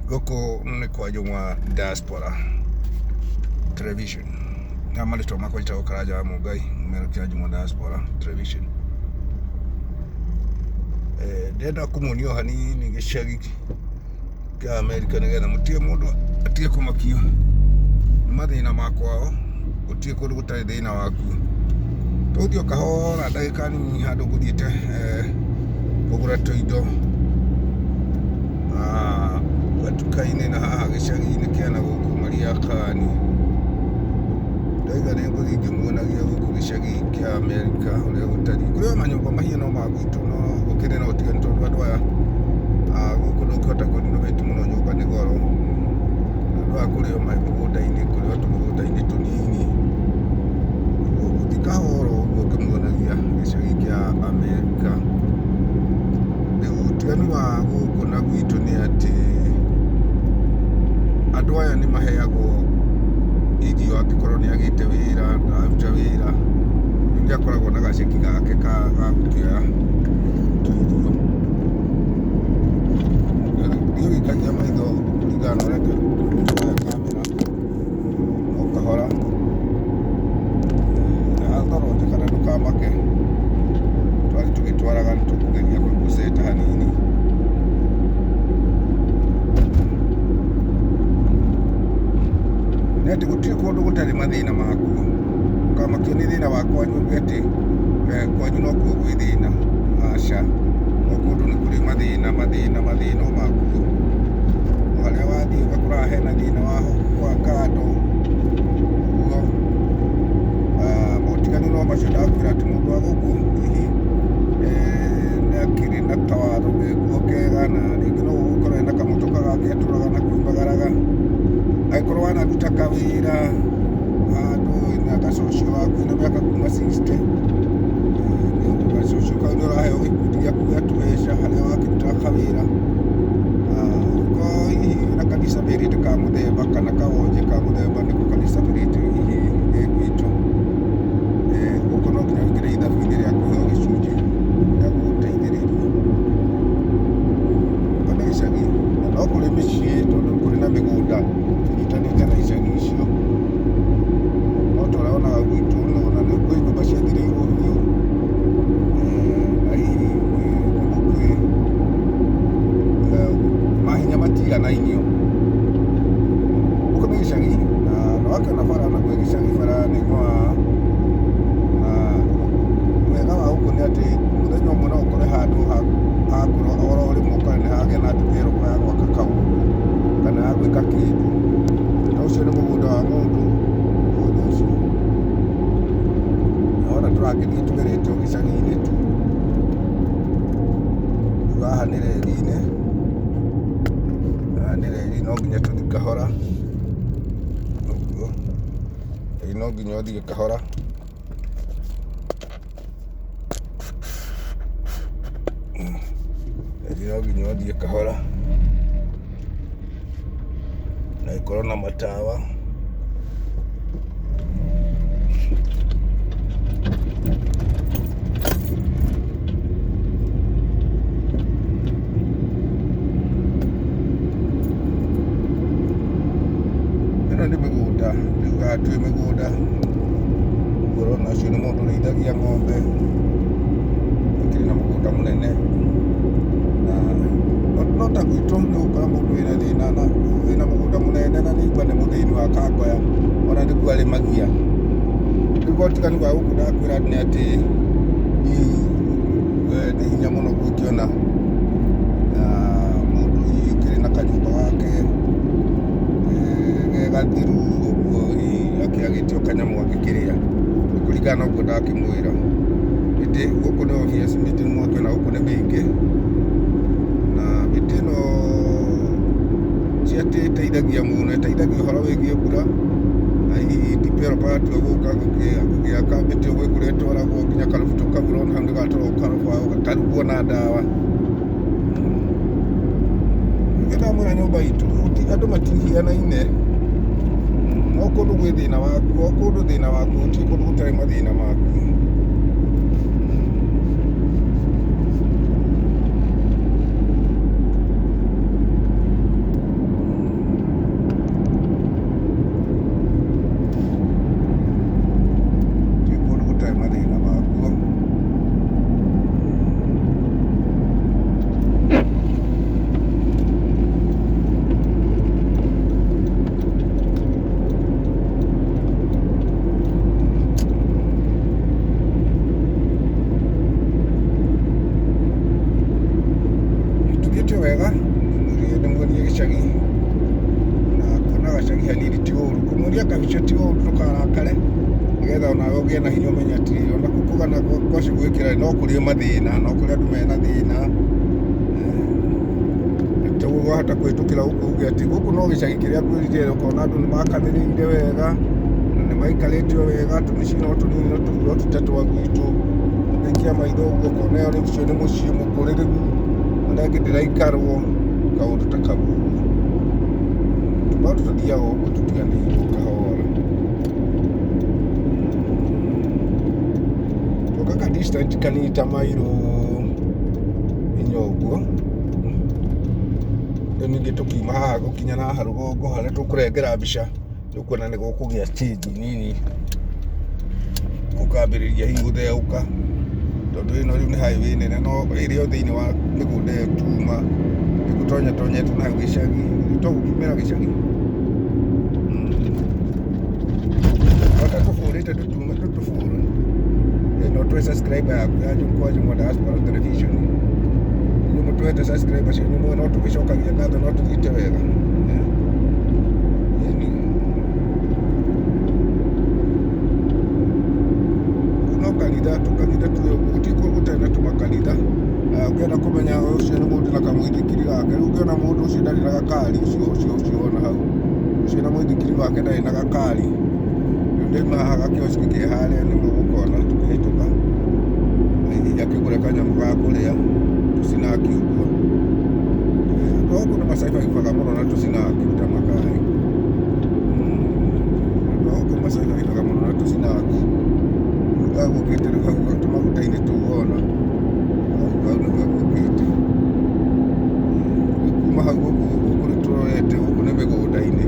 Gũkũ nĩ kwanjũ mwa Diaspora Television na marĩtwa makwa njĩtagwo Karanja wa Mũngai ũmerekia Juma Diaspora Television. Ndĩrenda kũmuonia o hanini gĩcagi kĩa Amerika nĩgetha mũtige mũndũ atige kũmakio nĩ mathĩna ma kwao, gũtirĩ kũndũ gũtarĩ thĩna waku. Tũthiĩ o kahora ndagĩka nini handũ ngũthiĩte kũgũra tũindo gatuka-inĩ na haha gĩcagi-inĩ kĩa na gũkũ Mariakani. Ndaiga nĩ ngũthiĩ ngĩmuonagia gũkũ gĩcagi kĩa Amerika ũrĩa gũtariĩ. Kũrĩ o manyũmba mahiana ma gwitũ no gũkĩrĩ na ũtiganu tondũ andũ aya gũkũ ndũngĩhota kũrenovate mũno, nyũmba nĩ goro. Andũ aya kũrĩ o mĩgũnda-inĩ, kũrĩ o tũmĩgũnda-inĩ tũnini. Ũguo gũthiĩ kahora ũguo ngĩmuonagia gĩcagi kĩa Amerika. Rĩu ũtiganu wa gũkũ na gwitũ nĩ atĩ andũ aya nĩ maheagwo irio angĩkorwo nĩ agĩte wĩra, ndaruta wĩra, nĩ akoragwo na gaceki gake ga gũkĩoya tũirio. Thiĩ ũgĩikagia maitho kũringana na ũrĩa tũoya kamera o kahora. Thorote kana ndũkamake, twathiĩ tũgĩtwaraga nĩ tũkũgeria gũceta hanini. Nĩ atĩ gũtirĩ kũndũ gũtarĩ mathĩna makuo. Ndũkamakio nĩ thĩna wa kwanyu uge atĩ kwanyu no kuo gwĩ thĩna. Aca, o kũndũ nĩ kũrĩ mathĩna o makuo. O harĩa wathiĩ ũgakora hena thĩna wa kando. Ũguo maũtiganu no macio ndakwĩra atĩ mũndũ wa gũkũ hihi nĩ akĩrĩ na kawatho gekuo kega, na rĩngĩ no gũgũkorwo ena kamotoka gake atũraga na koimagaraga. Angĩkorwo wanaruta kawĩra handũ na gacocio waku na mĩaka kuma 60, gacocio kau nĩ ũraheo gĩkundi gĩaku gĩa tũbeca harĩa wakĩrutaga kawĩra. Angĩkorwo hihi wĩna ka disability ka mũthemba kana kawonje ka mũthemba nĩko ka disability hihi gwitũ, gũkũ no nginya wĩkĩre ithabu-inĩ rĩa kũheo gĩcunjĩ gĩa gũgũteithĩrĩria. Gũkũ nĩ gĩcagi na no kũrĩ mĩciĩ tondũ kũrĩ na mĩgũnda ĩnyitanĩte na icagi icio. No ta ũrĩa wonaga gwitũ ona nĩ kwĩ nyũmba ciathirĩirwo biũ, na hihi nĩ mahinya matiganainio. Gũkũ nĩ gĩcagi na wakĩona bara naguo gĩcagi bara nĩ ng'oa. Wega wa gũkũ nĩ atĩ mũthenya ũmwe no ũkore handũ hakũra oro rĩmwe ũkore nĩ hagĩa na developer ya gwaka kaũndũ kana ya gwĩka kĩndũ. Na ũcio nĩ mũgũnda wa mũndũ mũgũnda ũcio. Na wona tũrakĩthiĩ tũgerete o gĩcagi-inĩ tu. Rĩu haha nĩ reri-inĩ, haha nĩ reri, no nginya tũthiĩ kahora. Ũguo reri no nginya ũthiĩ kahora. Reri no nginya ũthiĩ kahora na ĩkorwo na matawa. Ĩno nĩ mĩgũnda, rĩu haha twĩ mĩgũnda. Ũrona ũcio nĩ mũndũ ũrĩithagia ng'ombe, akĩrĩ na mũgũnda mũnene. No ta gwitũ nĩ ũgũkora mũndũ wĩna mũgũnda mũnene na nĩigua nĩ mũthĩni wa kangoya, ona nĩguo arĩmagia. Rĩu ũtiganu wa gũkũ ndakwĩra nĩ atĩ nĩ hinya mũno gũkĩona mũndũ hihi ũkĩrĩ na kanyũmba gake ge gathiru ũguo, hihi akĩagĩte o kanyamũ agĩkĩrĩa, kũringana na ũguo ndakĩmwĩra. Mĩtĩ gũkũ nĩ obvious, mĩtĩ mwakĩona gũkũ nĩ mĩingĩ. Mĩtĩ ĩno ti atĩ ĩteithagia mũno, ĩteithagia ũhoro wĩgiĩ mbura, na hihi developer atua gũka gũgĩaka mĩtĩ ũguo kũrĩa ĩtwaragwo nginya karubuto kau ũrona hau nĩ gatwaragwo karũbaũ gakarugwo na ndawa. Ningĩ ndamwĩra nyũmba itũ andũ matihianaine. O kũndũ gwĩ thĩna wakuo, o kũndũ thĩna wakuo, gũtirĩ kũndũ gũtarĩ mathĩna makuo. wega nä muonie gä cagi na kuona gacagi hanini ti å ru kå muonia kabica ti å ru ndå karakare nä getha onawe å gä e na hinya å menye atä ona kå kågana gwaci gwä kä ra no kå rä mathä na no kå rä andå mena thä na wahota kwä tå kä ra gå kå uge atä gå kå no gä cagi kä rä a kwä rire å kona andå nä makanä rä ire wega na nä maikarä te o wega tå mĩciĩ no tå nini no tå ruo tå te twa gwitå å gä kia maitho å guo kona ä yo nä cio nä må ciĩ må kå rä rä gu ona ngä ndä raikarwo kaå ndå ta kau å guo maå ndå tå thiaga å guo tå tiganä irwo kahora gaka distance kanini ta mairå inya å guo rä u ningä tå kiuma haha gå kinya na haha rå gongo harä a tå kå rengera mbica nä kuona nä gå kå gä a stage nini gå kambä rä ria hihi gå theå ka tondå ä no rä u nä highway nene no ä rä o thä inä wa mä gå nda ä yo tuma nä gå tonyetonyetwo na hau gä cagi to gå kiumä ra gä cagi ota tå bå rä te tå tume tå bå rå no twä subscriber yaku ya Jumkwa Jumwa Diaspora Television nä må twete subscriber cianyu mwe no tå gä cokagia ngatho no tå thiĩte wega no kanitha tå kanitha tuä gå tikå gå tena tå makanitha å kä enda kå menya å cio nä må ndå na kamwithikiri gake rä u ngä ona må ndå å cio ndarä na gakari å cio ona hau å cio na mwithikiri wake ndarä na gakari ndaima haha gakioski ke harä a nä må gå kona tå kä hä tå ka akä gå re kanyamå ga kå rä a tå cinaki å guo andå akå nä macaibagäbaga må no na tå cinaki ta makai andå akå macaibagäbaga må no na tå cinaki gagå kä te rä u hau tå maguta-inä tå wona hau nä gagå kä te kuma hau gå kå nä tå rorete gå kå nä mä gå nda-inä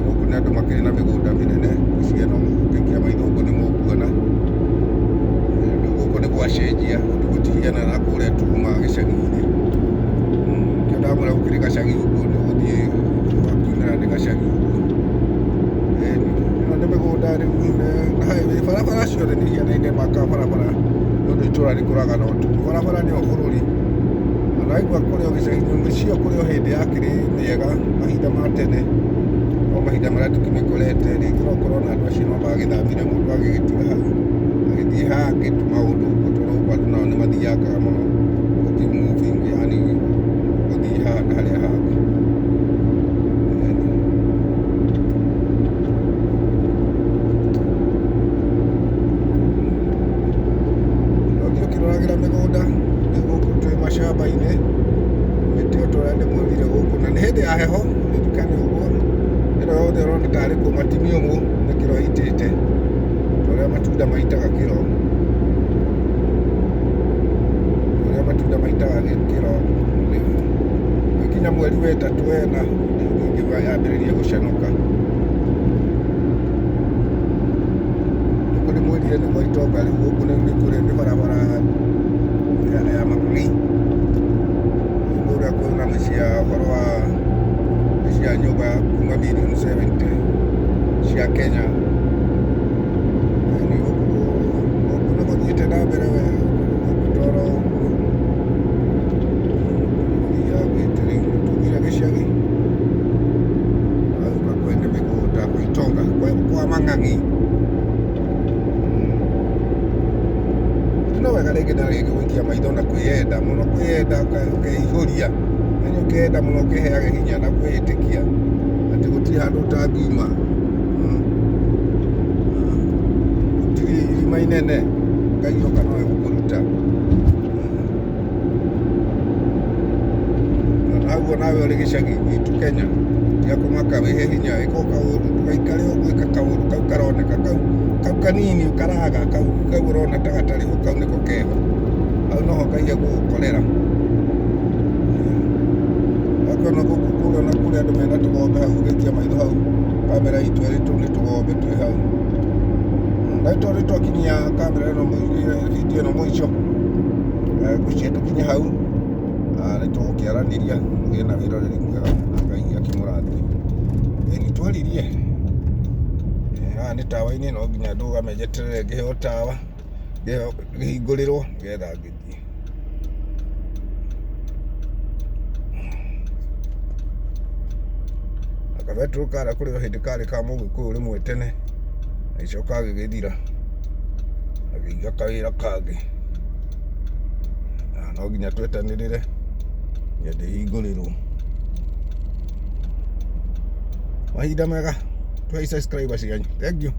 gå kå nä andå makä rä na mä gå nda mä nene ciano må gå kä kia maitho gå nä må kuona gå kå nä gwacenjia gå gå tihiana na kå rä a tuma gä cagi-inä kä ondaga må rä a gå kä rä gacagi å guo nä gå thiä wakiumä ra nä gacagi å guo ä no nä mä gå nda rä u barabara ciothe nä hianaine maka barabara nä å ndå itå ra rä kå raga no tuku barabara nä o bå rå ri ona aigua kå rä o gä cagi mä cio kå rä o hä ndä yakä rä mä ega mahinda ma tene o mahinda marä a tå kä mä korete rä ngä no korwo na andå acio no magä thamire må ndå agä gä tiga hau agä thiä haha ngä tå maå ndå gå tondå gå andå nao nä mathiangaga må no gå thiä moving yani gå thiä haha na harä a hangä no thiä å kä roragä ra mä gå nda nä gå kå twä macamba-inä mä tä o tå rä a ndä mwärire gå kå na nä hä ndä ya heho nä ndikane å guo ä no yothe å rona tarä kå matimi å må nä kä ro itä te å rä a matunda maitaga kä ro å rä a matunda maitaga kä ro gä kinya mweri wetatå wena ngä yambä rä ria gå canåka nä kå ndä mwärire nä gwa itonga rä u gå kå nä kå rä ndä barabara ya makri å rä a kwä na mä cia å horo wa mä cia nyå mba kuma milioni 70 cia Kenya nä gå thiä te na mbere we toro ya gwä tä rä u tå gä ra gä cagi auga kwene mä gå nda kwä itonga kwa mang'ang'i no wega rä ngä na rä ngä gå ikia maitho na kwä enda må no kwä enda å keihå ria nä å kä enda må no å kä heage hinya na kwä ä tä kia atä gå tirä handå tangiuma gutiri irima inene Ngai oka no gå kå ruta naguo nawe å rä gä cagi gitu Kenya tiga kå maka wä he hinya ä ko kaå ndå ndågaikare å gwä ka kaå ndå kau karoneka kau kanini karaga kau å rona ta gatarä ho kau nä ko keho hau noho Ngai egå gå korera akona gå kå kå rä ona kå rä andå mena tå gombe hau gä kia maitho hau kamera itå erä tå nä tå gombe twä hau na tå rä twakinyia kamera ä no video ä no må ico gå cie tå kinye hau nä tå gå kä aranä ria må gä na wä roreri mwega na Ngai akä må rathime nä twaririe haha nä tawa-inä no nginya ndå game njeterere ngä heo tawa ngä hingå rä rwo ngetha ngä thiä Gabetu kara kuri hindi kari ka Mũgĩkũyũ rimwe tene na icoka gĩgĩthira agĩiga kawĩra kangĩ. No nginya twetanĩrĩre nyende hingũrĩrwo. Mahinda mega, tũhe subscribe cianyu. Thank you.